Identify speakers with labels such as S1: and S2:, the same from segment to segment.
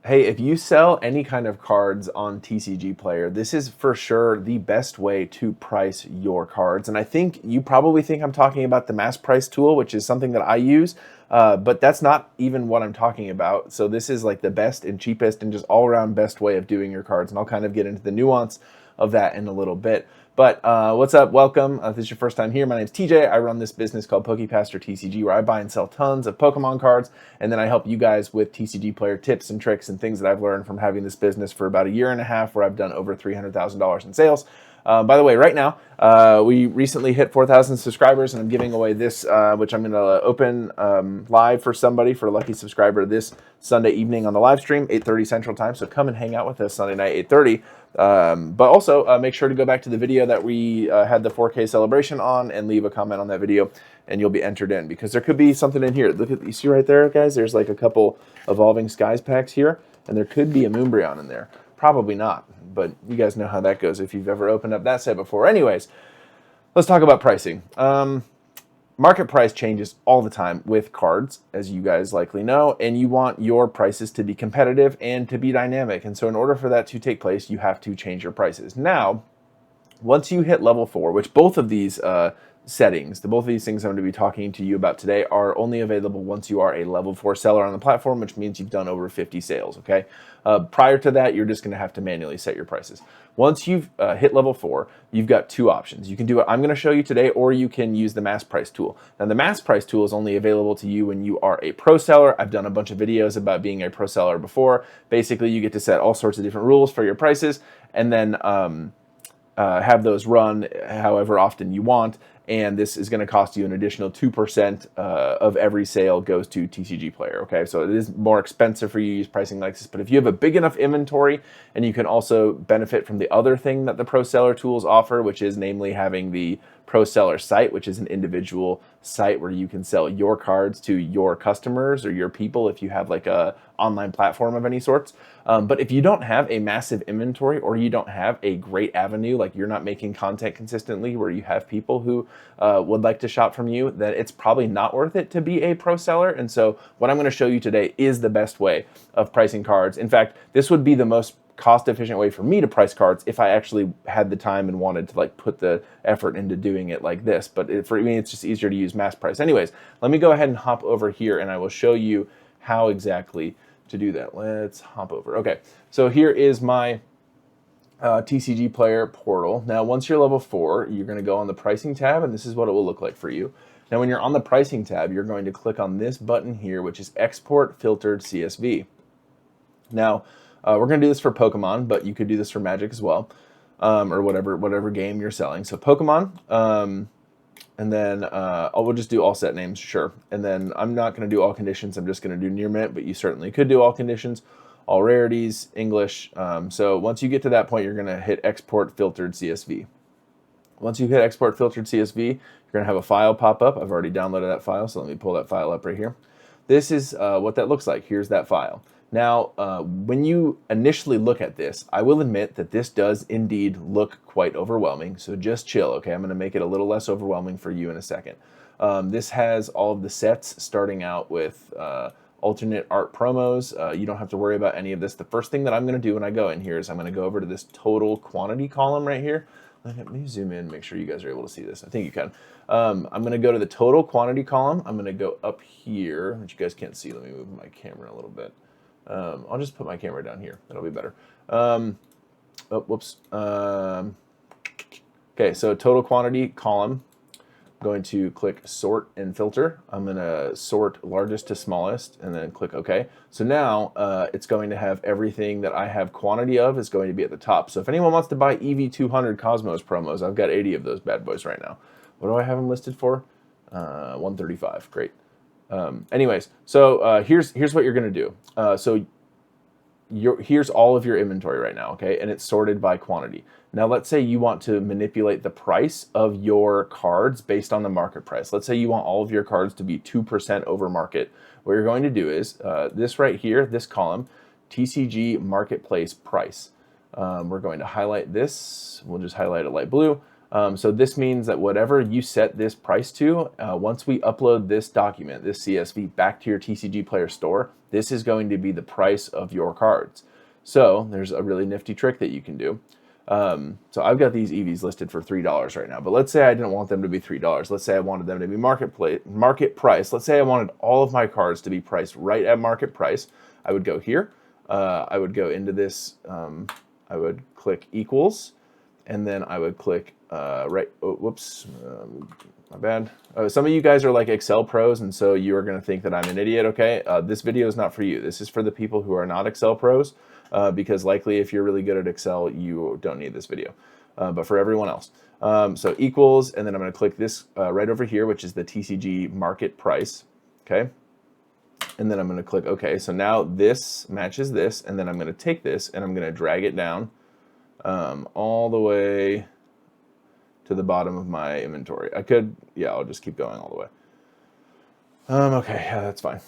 S1: Hey, if you sell any kind of cards on TCGplayer, this is for sure the best way to price your cards. And I think you probably think I'm talking about the mass price tool, which is something that I use, but that's not even what I'm talking about. So this is like the best and cheapest and just all around best way of doing your cards. And I'll kind of get into the nuance of that in a little bit. But what's up? Welcome. If this is your first time here, my name's TJ. I run this business called PokePaster TCG, where I buy and sell tons of Pokemon cards, and then I help you guys with TCGplayer tips and tricks and things that I've learned from having this business for about a year and a half, where I've done over $300,000 in sales. By the way, right now, we recently hit 4,000 subscribers, and I'm giving away this, which I'm going to open live for somebody, for a lucky subscriber, this Sunday evening on the live stream, 8:30 Central Time. So come and hang out with us Sunday night, 8:30. But also make sure to go back to the video that we had the 4K celebration on and leave a comment on that video, and you'll be entered in, because there could be something in here. Look at, you see right there, guys? There's like a couple Evolving Skies packs here, and there could be a Moonbreon in there. Probably not, but you guys know how that goes if you've ever opened up that set before. Anyways, let's talk about pricing. Market price changes all the time with cards, as you guys likely know, and you want your prices to be competitive and to be dynamic. And so in order for that to take place, you have to change your prices. Now, once you hit level 4, which both of these settings, both of these things I'm going to be talking to you about today, are only available once you are a level 4 seller on the platform, which means you've done over 50 sales, okay? Prior to that, you're just going to have to manually set your prices. Once you've hit level 4, you've got two options. You can do what I'm going to show you today, or you can use the mass price tool. Now, the mass price tool is only available to you when you are a pro seller. I've done a bunch of videos about being a pro seller before. Basically, you get to set all sorts of different rules for your prices, and then have those run however often you want, and this is going to cost you an additional 2% of every sale goes to TCGplayer, okay? So it is more expensive for you to use pricing like this, but if you have a big enough inventory, and you can also benefit from the other thing that the Pro Seller tools offer, which is namely having the Pro Seller site, which is an individual site where you can sell your cards to your customers or your people if you have like a online platform of any sorts. But if you don't have a massive inventory, or you don't have a great avenue, like you're not making content consistently where you have people who would like to shop from you, then it's probably not worth it to be a pro seller. And so what I'm going to show you today is the best way of pricing cards. In fact, this would be the most cost-efficient way for me to price cards if I actually had the time and wanted to like put the effort into doing it like this. But for me, it's just easier to use mass price. Anyways, let me go ahead and hop over here, and I will show you how exactly to do that. Let's hop over. Okay, so here is my TCGplayer portal. Now, once you're level 4, you're going to go on the pricing tab, and this is what it will look like for you. Now, when you're on the pricing tab, you're going to click on this button here, which is Export Filtered CSV. Now, we're going to do this for Pokemon, but you could do this for Magic as well, or whatever game you're selling. So Pokemon, and then we'll just do all set names, sure. And then I'm not going to do all conditions. I'm just going to do near mint, but you certainly could do all conditions, all rarities, English. So once you get to that point, you're going to hit Export Filtered CSV. Once you hit Export Filtered CSV, you're going to have a file pop up. I've already downloaded that file, so let me pull that file up right here. This is what that looks like. Here's that file. Now, when you initially look at this, I will admit that this does indeed look quite overwhelming, so just chill, okay? I'm going to make it a little less overwhelming for you in a second. This has all of the sets starting out with alternate art promos. You don't have to worry about any of this. The first thing that I'm going to do when I go in here is I'm going to go over to this total quantity column right here. Let me zoom in, make sure you guys are able to see this. I think you can. I'm going to go to the total quantity column. I'm going to go up here, which you guys can't see. Let me move my camera a little bit. I'll just put my camera down here. That'll be better. Oh, whoops. Okay, so total quantity column. I'm going to click sort and filter. I'm going to sort largest to smallest and then click OK. So now it's going to have everything that I have quantity of is going to be at the top. So if anyone wants to buy EV200 Cosmos promos, I've got 80 of those bad boys right now. What do I have them listed for? 135. Great. Anyways, so here's what you're going to do. Here's all of your inventory right now, okay? And it's sorted by quantity. Now, let's say you want to manipulate the price of your cards based on the market price. Let's say you want all of your cards to be 2% over market. What you're going to do is this right here, this column, TCG Marketplace Price. We're going to highlight this. We'll just highlight it light blue. So this means that whatever you set this price to, once we upload this document, this CSV, back to your TCGplayer store, this is going to be the price of your cards. So there's a really nifty trick that you can do. So I've got these EVs listed for $3 right now, but let's say I didn't want them to be $3. Let's say I wanted them to be market price. Let's say I wanted all of my cards to be priced right at market price. I would go here. I would go into this. I would click equals, and then I would click my bad. Some of you guys are like Excel pros, and so you are going to think that I'm an idiot. Okay, this video is not for you. This is for the people who are not Excel pros, because likely if you're really good at Excel, you don't need this video. But for everyone else, so equals, and then I'm going to click this right over here, which is the TCG market price. Okay. And then I'm going to click OK. So now this matches this, and then I'm going to take this and I'm going to drag it down all the way to the bottom of my inventory. I'll just keep going all the way. Okay, yeah, that's fine.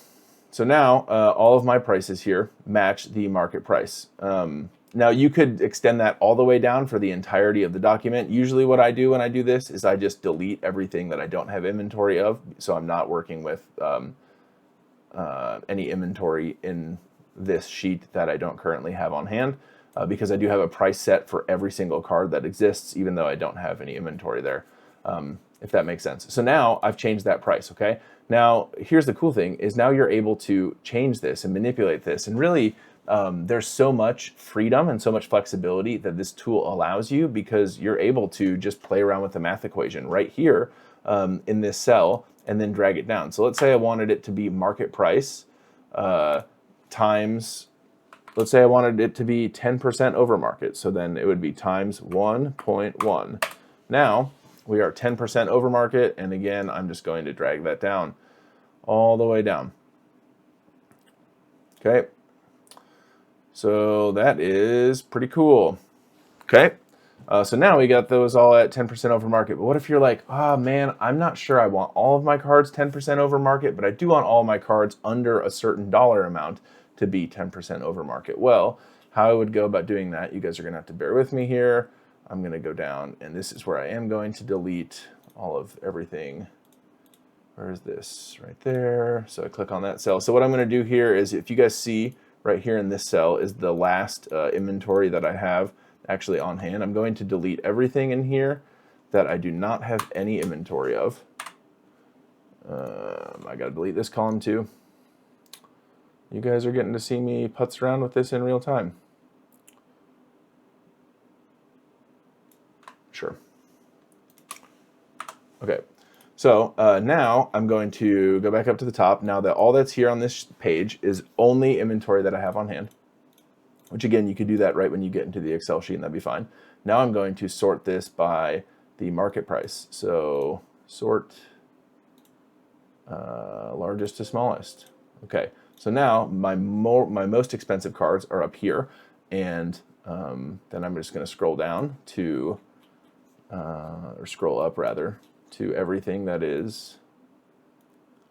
S1: So now all of my prices here match the market price. Now you could extend that all the way down for the entirety of the document. Usually what I do when I do this is I just delete everything that I don't have inventory of, so I'm not working with any inventory in this sheet that I don't currently have on hand, because I do have a price set for every single card that exists, even though I don't have any inventory there, if that makes sense. So now I've changed that price, okay? Now, here's the cool thing, is now you're able to change this and manipulate this, and really there's so much freedom and so much flexibility that this tool allows you, because you're able to just play around with the math equation right here in this cell, and then drag it down. So let's say I wanted it to be market price times, let's say I wanted it to be 10% over market. So then it would be times 1.1. Now we are 10% over market. And again, I'm just going to drag that down all the way down. Okay. So that is pretty cool. Okay. So now we got those all at 10% over market. But what if you're like, oh man, I'm not sure I want all of my cards 10% over market, but I do want all my cards under a certain dollar amount to be 10% over market. Well, how I would go about doing that, you guys are going to have to bear with me here. I'm going to go down, and this is where I am going to delete all of everything. Where is this? Right there. So I click on that cell. So what I'm going to do here is, if you guys see right here in this cell is the last inventory that I have actually on hand. I'm going to delete everything in here that I do not have any inventory of. I got to delete this column too. You guys are getting to see me putz around with this in real time. Sure. Okay. So now I'm going to go back up to the top. Now that all that's here on this page is only inventory that I have on hand, which again, you could do that right when you get into the Excel sheet, and that'd be fine. Now I'm going to sort this by the market price. So sort largest to smallest. Okay, so now my most expensive cards are up here, and then I'm just going to scroll down to, or scroll up rather, to everything that is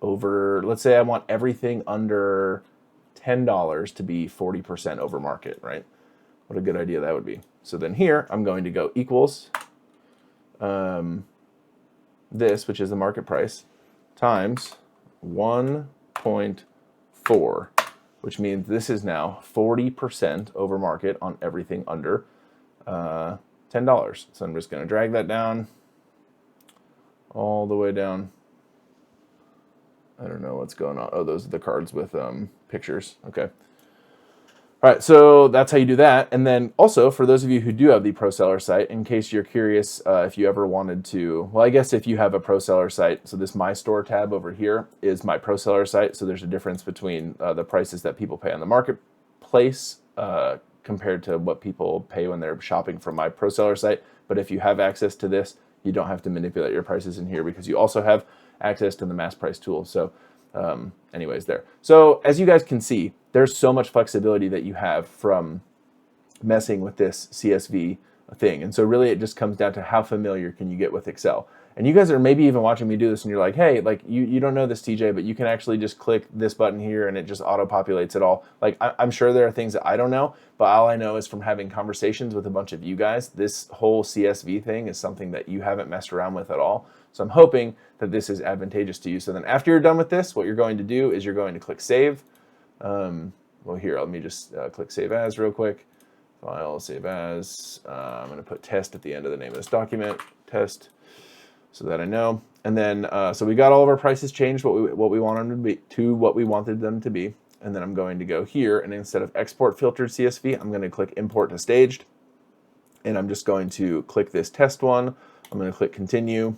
S1: over, let's say I want everything under $10 to be 40% over market, right? What a good idea that would be. So then here, I'm going to go equals this, which is the market price, times 1.4, which means this is now 40% over market on everything under $10. So I'm just going to drag that down all the way down. I don't know what's going on. Oh, those are the cards with pictures. Okay. All right, so that's how you do that. And then also, for those of you who do have the Pro Seller site, in case you're curious if you ever wanted to, well, I guess if you have a Pro Seller site, so this My Store tab over here is my Pro Seller site. So there's a difference between the prices that people pay on the marketplace compared to what people pay when they're shopping from my Pro Seller site. But if you have access to this, you don't have to manipulate your prices in here, because you also have access to the mass price tool. So anyways, there. So as you guys can see, there's so much flexibility that you have from messing with this CSV thing. And so really it just comes down to how familiar can you get with Excel. And you guys are maybe even watching me do this and you're like, hey, like you don't know this, TJ, but you can actually just click this button here and it just auto-populates it all. Like I'm sure there are things that I don't know, but all I know is from having conversations with a bunch of you guys, this whole CSV thing is something that you haven't messed around with at all. So I'm hoping that this is advantageous to you. So then after you're done with this, what you're going to do is you're going to click save. Well, here, let me just click save as real quick. File, save as. I'm going to put test at the end of the name of this document, test, so that I know. And then, so we got all of our prices changed, what we want them to be to what we wanted them to be. And then I'm going to go here, and instead of export filtered CSV, I'm going to click import to staged. And I'm just going to click this test one. I'm going to click continue.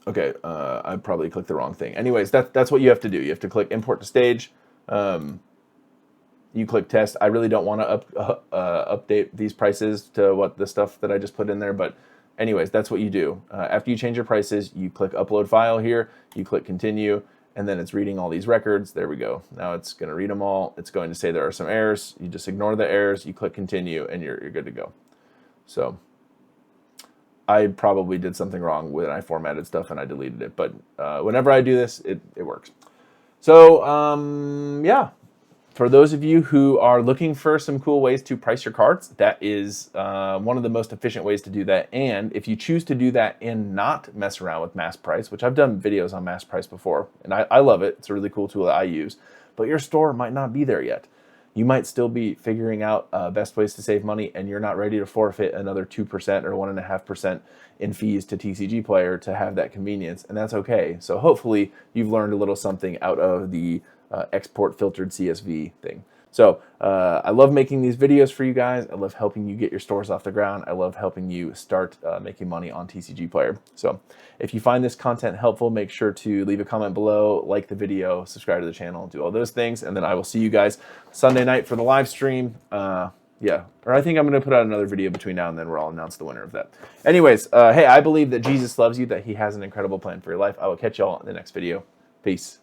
S1: Okay, I probably clicked the wrong thing. Anyways, that's what you have to do. You have to click import to stage. You click test. I really don't want to update these prices to what the stuff that I just put in there, but anyways, that's what you do. After you change your prices, you click upload file here, you click continue, and then it's reading all these records. There we go. Now it's going to read them all. It's going to say there are some errors. You just ignore the errors, you click continue, and you're good to go. So I probably did something wrong when I formatted stuff and I deleted it, but whenever I do this, it works. So yeah. For those of you who are looking for some cool ways to price your cards, that is one of the most efficient ways to do that. And if you choose to do that and not mess around with mass price, which I've done videos on mass price before, and I love it. It's a really cool tool that I use, but your store might not be there yet. You might still be figuring out best ways to save money, and you're not ready to forfeit another 2% or 1.5% in fees to TCGplayer to have that convenience, and that's okay. So hopefully you've learned a little something out of the export filtered CSV thing. So I love making these videos for you guys. I love helping you get your stores off the ground. I love helping you start making money on TCGplayer. So if you find this content helpful, make sure to leave a comment below, like the video, subscribe to the channel, do all those things. And then I will see you guys Sunday night for the live stream. Yeah, or I think I'm going to put out another video between now and then where I'll announce the winner of that. Anyways, hey, I believe that Jesus loves you, that he has an incredible plan for your life. I will catch y'all in the next video. Peace.